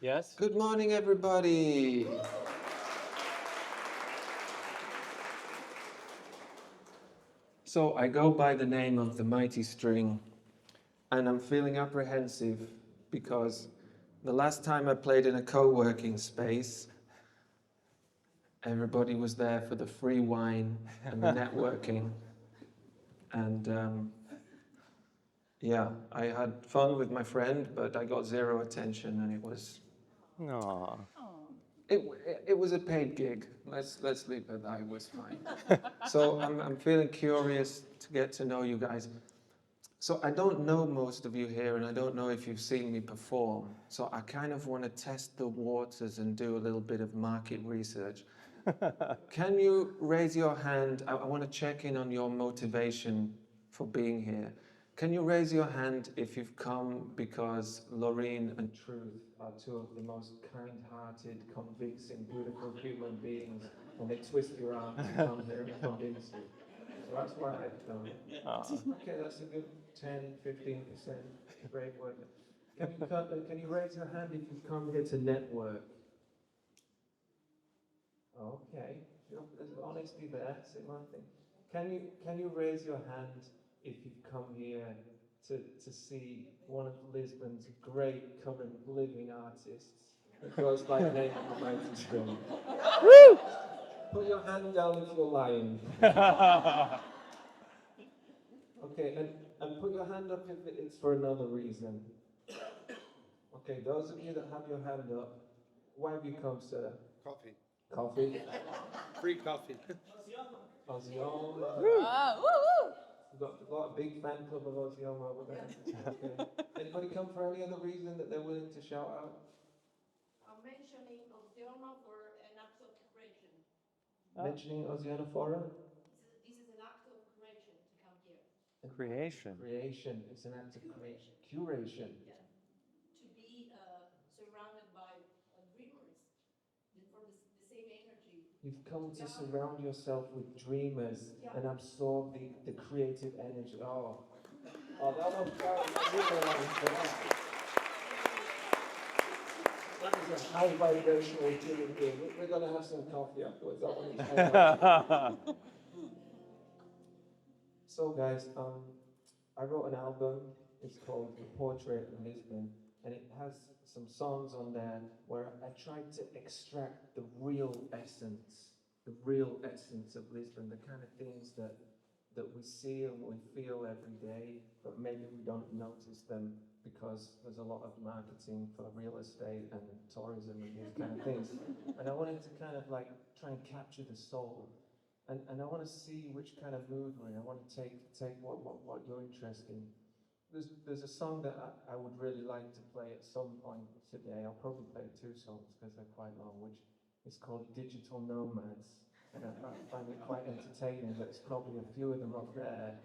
Yes? Good morning, everybody. So I go by the name of the Mighty String, and I'm feeling apprehensive because the last time I played in a co-working space, everybody was there for the free wine and the networking, and yeah, I had fun with my friend, but I got zero attention, and Aw. it was a paid gig. Let's leave it that. It was fine. So I'm feeling curious to get to know you guys. So I don't know most of you here, and I don't know if you've seen me perform. So I kind of want to test the waters and do a little bit of market research. Can you raise your hand? I want to check in on your motivation for being here. Can you raise your hand if you've come because Loreen and Truth are two of the most kind-hearted, convincing, beautiful human beings, and they twist your arm to come here and convince you? So that's why I've done. Okay, that's a good 10, 15%. Great work. Can you raise your hand if you've come here to network? Okay, there's honesty there. Say one thing. Can you raise your hand if you've come here to see one of Lisbon's great current living artists? It goes by the name of the Mighty String. Put your hand down if you're lying. Okay, and put your hand up if it's for another reason. Okay, those of you that have your hand up, why have you come, sir? Coffee. Coffee? Free coffee. Ozzy. We've got a big fan club of Ozzy over there. Okay. Anybody come for any other reason that they're willing to shout out? I'm mentioning Oceana for an act of creation. Mentioning Oziana Fora? This is an act of creation to come here. Creation. Creation. It's an act of creation. Curation. Yeah. To be surrounded by dreamers for the same energy. You've come to surround yourself with dreamers and absorb the creative energy. Oh, that was that is a high vibrational human being. We're going to have some coffee afterwards. That one is So, guys, I wrote an album. It's called The Portrait of Lisbon, and it has some songs on there where I tried to extract the real essence of Lisbon, the kind of things that we see and we feel every day, but maybe we don't notice them because there's a lot of marketing for real estate and tourism and these kind of things. And I wanted to kind of like try and capture the soul. And I want to see which kind of mood we're in. I want to take what you're interested in. There's a song that I would really like to play at some point today. I'll probably play two songs because they're quite long, which is called Digital Nomads. And I find it quite entertaining, but it's probably a few of them up there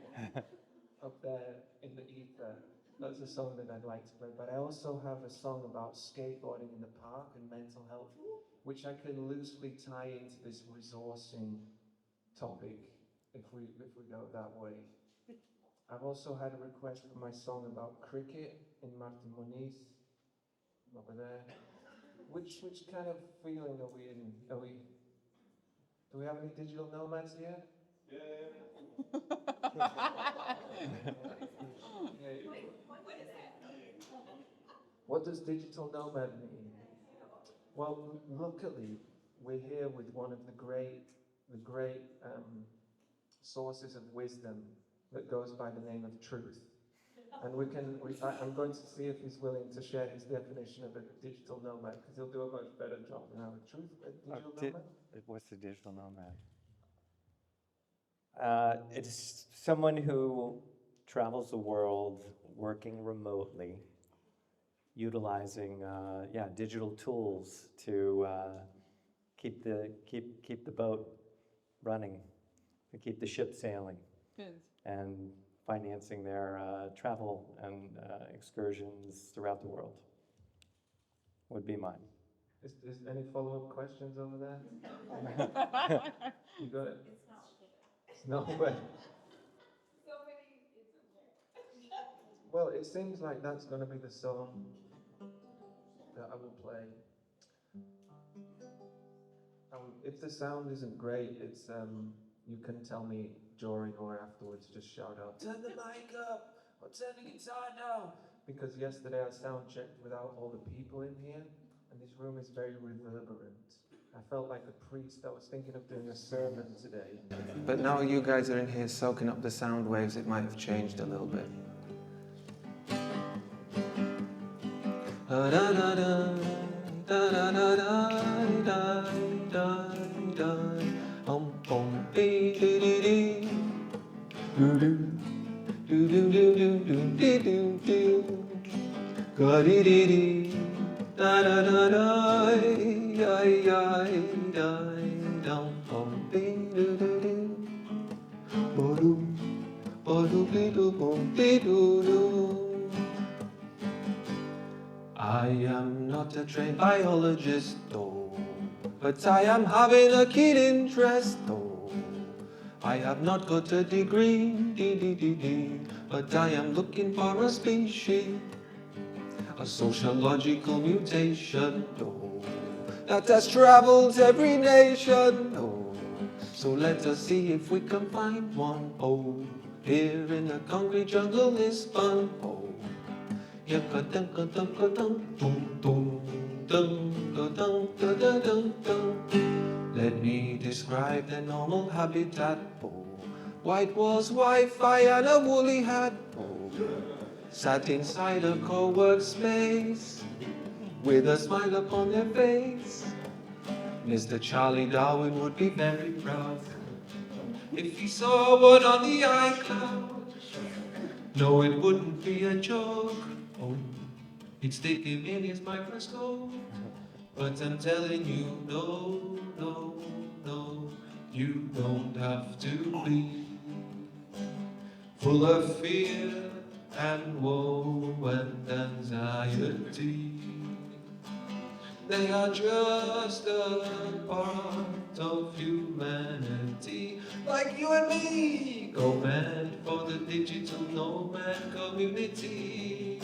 in the ether. That's a song that I'd like to play. But I also have a song about skateboarding in the park and mental health, which I can loosely tie into this resourcing topic if we go that way. I've also had a request for my song about cricket in Martin Moniz over there. Which kind of feeling are we in? Do we have any digital nomads here? What does digital nomad mean? Well, luckily, we're here with one of the great sources of wisdom that goes by the name of truth. And I'm going to see if he's willing to share his definition of a digital nomad, because he'll do a much better job than I would. Truth, a digital nomad? What's a digital nomad? It's someone who travels the world working remotely, utilizing digital tools to keep the boat running, to keep the ship sailing, and financing their travel and excursions throughout the world. Would be mine. Is any follow-up questions over there? You got it? It's not good. Well, it seems like that's going to be the song. that I will play. If the sound isn't great, it's you can tell me during or afterwards. Just shout out, "Turn the mic up!" or "Turn the guitar down!" Because yesterday I sound checked without all the people in here, and this room is very reverberant. I felt like a priest. I was thinking of doing a sermon today. But now you guys are in here soaking up the sound waves, it might have changed a little bit. I am not a trained biologist, though, but I am having a keen interest, though. I have not got a degree, but I am looking for a species, a sociological mutation, though, that has traveled every nation, oh. So let us see if we can find one, oh, here in the concrete jungle, Lisbon, oh. Let me describe the normal habitat, oh. White walls, Wi-Fi and a woolly hat, oh. Sat inside a co-work space with a smile upon their face. Mr. Charlie Darwin would be very proud if he saw one on the iCloud. No, it wouldn't be a joke, oh, he'd stick him in his microscope. But I'm telling you, no, no, no, you don't have to be full of fear and woe and anxiety. They are just a part of humanity, like you and me. Go mad for the digital nomad community.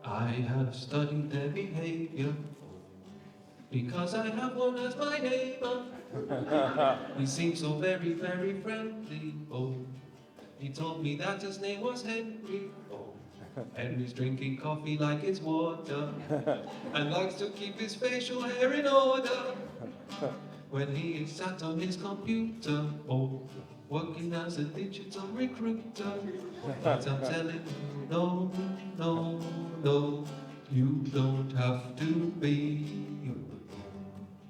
I have studied their behavior because I have one as my neighbor. He seems so very, very friendly, oh. He told me that his name was Henry, oh. Henry's drinking coffee like it's water and likes to keep his facial hair in order when he is sat on his computer, oh, working as a digital recruiter. But I'm telling you, no, no, no, you don't have to be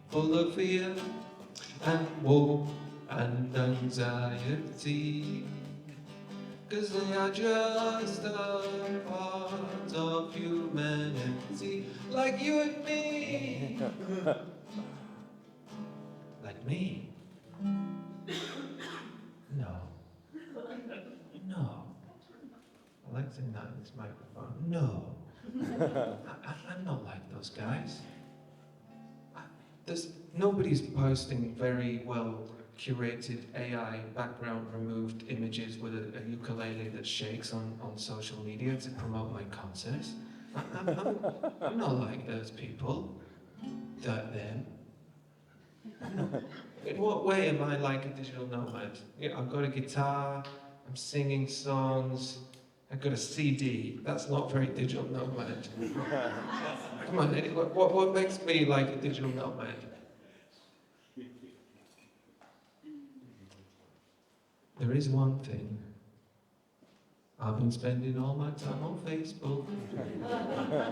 full of fear and woe and anxiety, 'cause they are just a part of humanity, like you and me. Like me? No. No. I like saying that in this microphone. No. I'm not like those guys. Nobody's posting very well curated AI background removed images with a ukulele that shakes on social media to promote my concerts. I'm not like those people. Them. In what way am I like a digital nomad? Yeah, I've got a guitar, I'm singing songs, I've got a CD. That's not very digital nomad. Come on, what makes me like a digital nomad? There is one thing. I've been spending all my time on Facebook.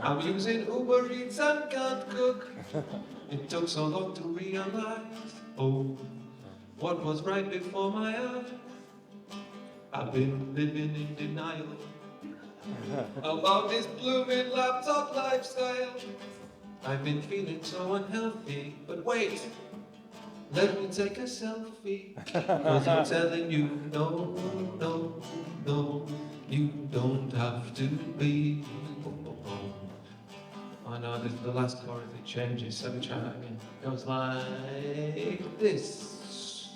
I'm using Uber Eats and can't cook. It took so long to realize, oh, what was right before my eyes. I've been living in denial about this blooming laptop lifestyle. I've been feeling so unhealthy, but wait, let me take a selfie, 'cause I'm telling you, no, no, no, you don't have to be on no, the last chorus it changes, so we try that again. It goes like this.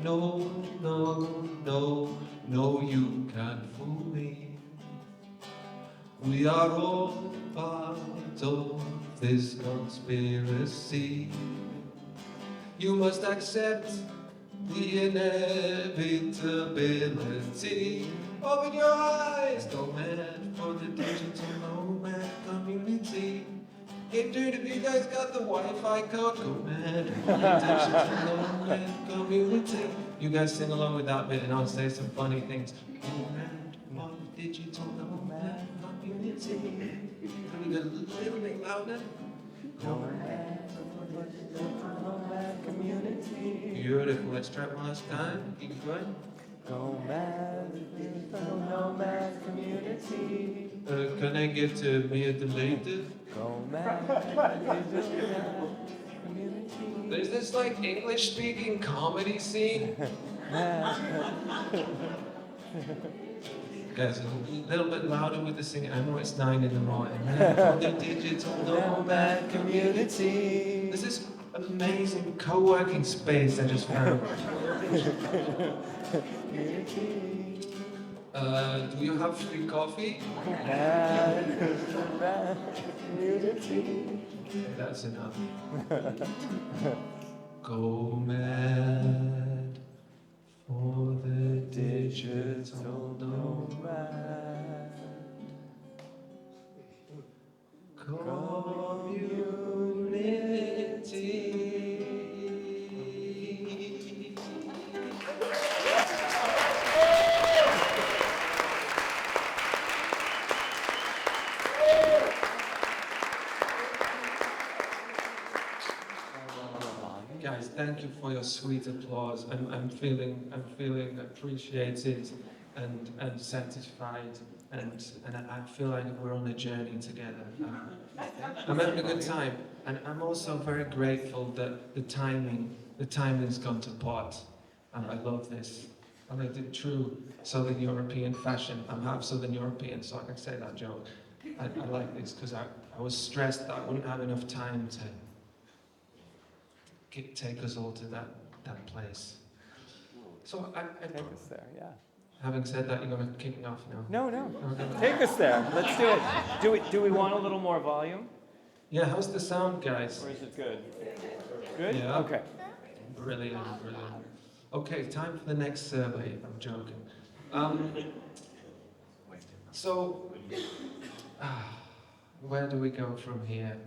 No, no, no, no, you can't fool me. We are all part of this conspiracy. You must accept the inevitability. Open your eyes, go mad for the digital nomad community. If you guys got the Wi-Fi code, go mad for the digital nomad community. You guys sing along with that bit and I'll say some funny things. Go mad for the digital nomad community. Can we get a little bit louder? Go mad for the digital nomad community. Beautiful. Let's try it one last time. Keep going. Go mad, digital nomad community. Can I get me deleted? Go mad, digital nomad community. There's this like English speaking comedy scene. Guys, a little bit louder with the singing. I know it's 9 in the morning. The digital nomad community. This is amazing co-working space I just found. Do you have free coffee? That's enough. Go mad for the digital nomad community. Guys, thank you for your sweet applause. I'm feeling appreciated and satisfied, and I feel like we're on a journey together. I'm having a good time, and I'm also very grateful that the timing's gone to pot. And I love this. I like the true Southern European fashion. I'm half Southern European, so I can say that joke. I like this because I was stressed that I wouldn't have enough time to take us all to that place. So Take us there, yeah. having said that, you're going to kick me off now. No. Okay. Take us there. Let's do it. Do we want a little more volume? Yeah, how's the sound, guys? Or is it good? Good? Yeah. Okay. Brilliant. Okay, time for the next survey. I'm joking. So, where do we go from here?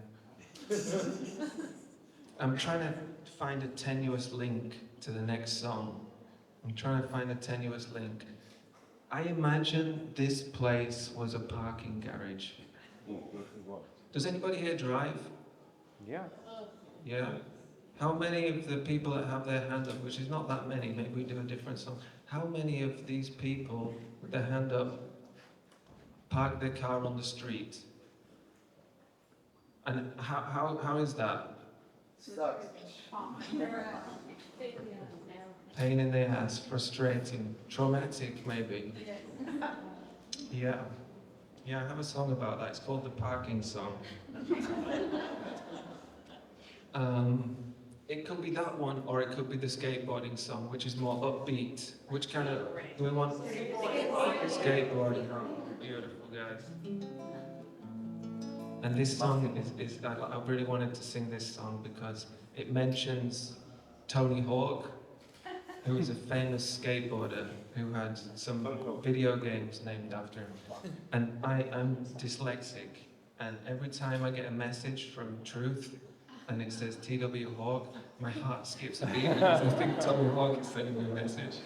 I'm trying to find a tenuous link to the next song. I imagine this place was a parking garage. Does anybody here drive? Yeah. Yeah. How many of the people that have their hand up, which is not that many, maybe we do a different song, how many of these people with their hand up park their car on the street? And how is that? Sucks. Pain in the ass, frustrating, traumatic maybe. Yeah. Yeah, I have a song about that. It's called the Parking Song. It could be that one, or it could be the skateboarding song, which is more upbeat. Which kind of, do we want? Skateboarding. Beautiful, guys. And this song is I really wanted to sing this song because it mentions Tony Hawk, who is a famous skateboarder who had some video games named after him. And I'm dyslexic, and every time I get a message from Truth and it says TW Hawk, my heart skips a beat because I think Tony Hawk is sending me a message.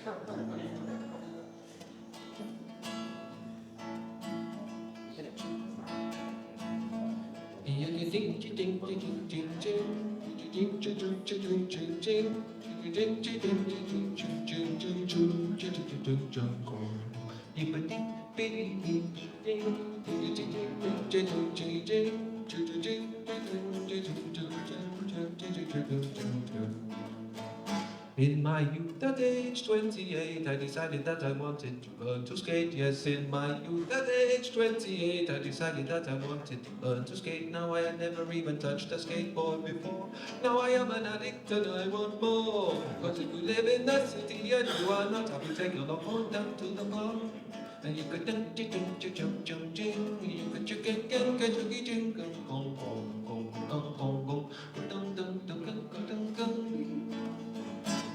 In my youth at age 28, I decided that I wanted to learn to skate. Yes, in my youth at age 28, I decided that I wanted to learn to skate. Now I had never even touched a skateboard before. Now I am an addict and I want more. Cause if you live in the city and you are not happy, take your love on down to the bar. And you could dun dun dun dun dun dun dun. You could you can dun dun dun dun dun.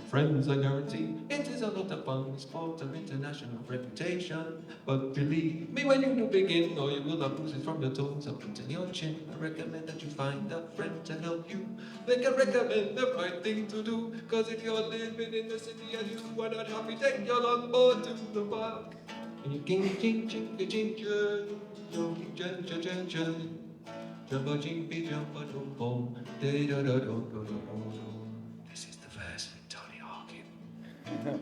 Friends, I guarantee it is a lot of fun. Sport of international reputation. But believe me, when you do begin, or you will have bruises from your toes up until your chin. I recommend that you find a friend to help you. They can recommend the right thing to do. Cause if you're living in the city and you are not happy, take your longboard to the park. And you can ching ching ching ching ching ching ching ching ching. Jump a jing be jump a dum bum. This is the verse with Tony Hawking.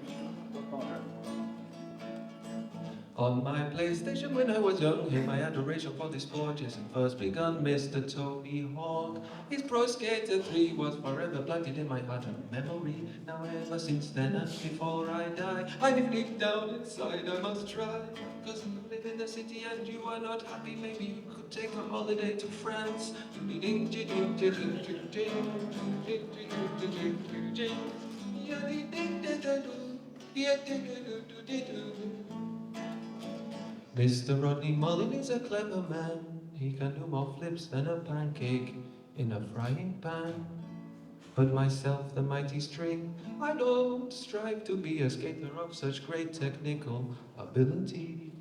On my PlayStation when I was young, in my adoration for this sport, yes, it first begun, Mr. Tony Hawk. His Pro Skater 3 was forever planted in my heart and memory. Now ever since then and before I die, I knew deep down inside I must try. Cause if you live in the city and you are not happy, maybe you could take a holiday to France. Mr. Rodney Mullen is a clever man. He can do more flips than a pancake in a frying pan. But myself, the mighty string, I don't strive to be a skater of such great technical ability.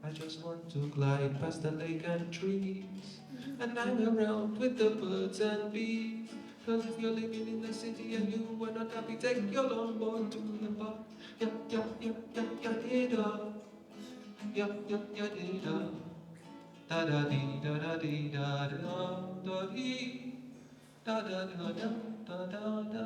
I just want to glide past the lake and trees and hang around with the birds and bees. Cause if you're living in the city and you are not happy, take your longboard to the park. Yeah, yeah, yeah, yeah, yeah, yeah, yeah. Yeah, yeah, yeah, da da da dee da da dee da da da dee da da da da da da.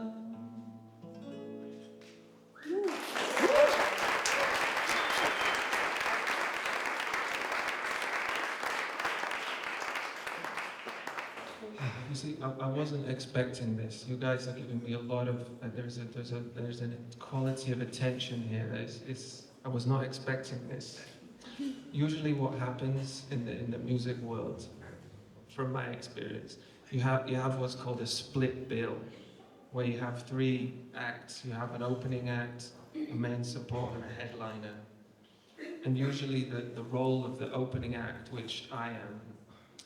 You see, I wasn't expecting this. You guys are giving me a lot of. There's a quality of attention here. I was not expecting this. Usually, what happens in the music world, from my experience, you have what's called a split bill, where you have 3 acts. You have an opening act, a main support, and a headliner. And usually, the role of the opening act, which I am,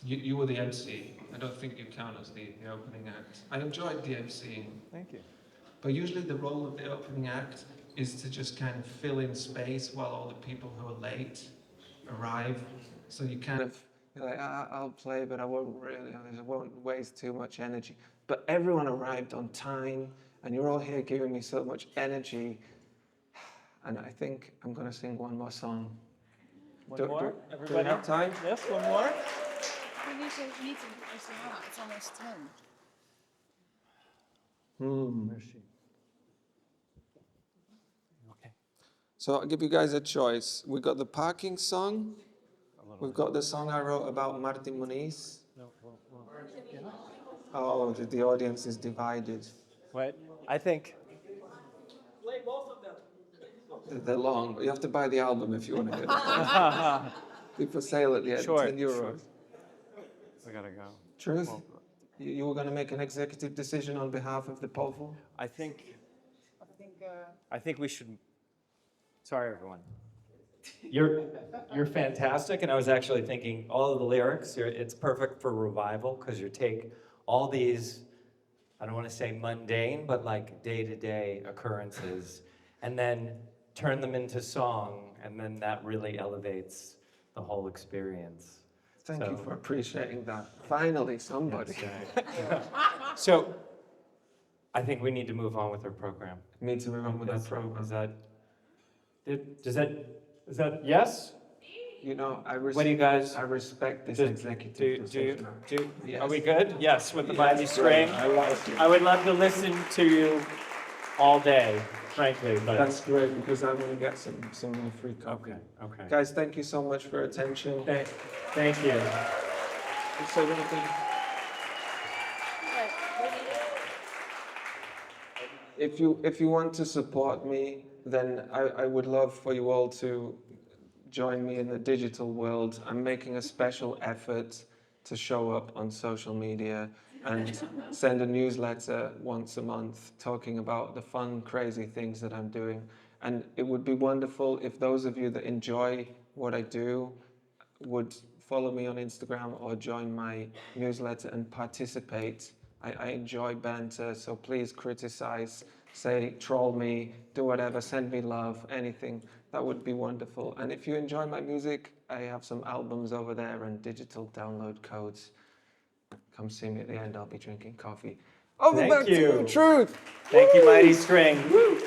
you were the MC. I don't think you count as the opening act. I enjoyed the MCing. Thank you. But usually the role of the opening act is to just kind of fill in space while all the people who are late arrive. So you kind of, you're like, I'll play, but I won't waste too much energy. But everyone arrived on time, and you're all here giving me so much energy. And I think I'm going to sing one more song. One more? Do we have time? Yes, one more? We need to it's almost 10. Where's she? Okay. So I'll give you guys a choice. We've got the parking song. We've got the song I wrote about Martin Muniz. No, yeah. Oh, the audience is divided. Wait, I think. They're long. You have to buy the album if you want to get it. Be for sale at the end, Sure, 10 euros. sure. We gotta go. Truth? Well, You were going to make an executive decision on behalf of the Povo? I think we should. Sorry, everyone. You're fantastic, and I was actually thinking all of the lyrics. It's perfect for revival because you take all these. I don't want to say mundane, but like day-to-day occurrences, and then turn them into song, and then that really elevates the whole experience. Thank you for appreciating that. Finally, somebody. So, I think we need to move on with our program. Need to move on with that program. Is that yes? You know, I What do you guys? I respect this Do, executive decision. yes. Are we good? Yes, with the mighty string. I like it. I would love to listen to you all day, frankly, but. That's great because I'm going to get some more free coffee. Okay. Guys, thank you so much for your attention. Thank you. So anything? if you want to support me, then I would love for you all to join me in the digital world. I'm making a special effort to show up on social media and send a newsletter once a month talking about the fun, crazy things that I'm doing. And it would be wonderful if those of you that enjoy what I do would follow me on Instagram or join my newsletter and participate. I enjoy banter, so please criticize, say, troll me, do whatever, send me love, anything. That would be wonderful. And if you enjoy my music, I have some albums over there and digital download codes. Come see me at the end. I'll be drinking coffee. Over Thank back to you. you, Truth. Thank you, Mighty String. Woo!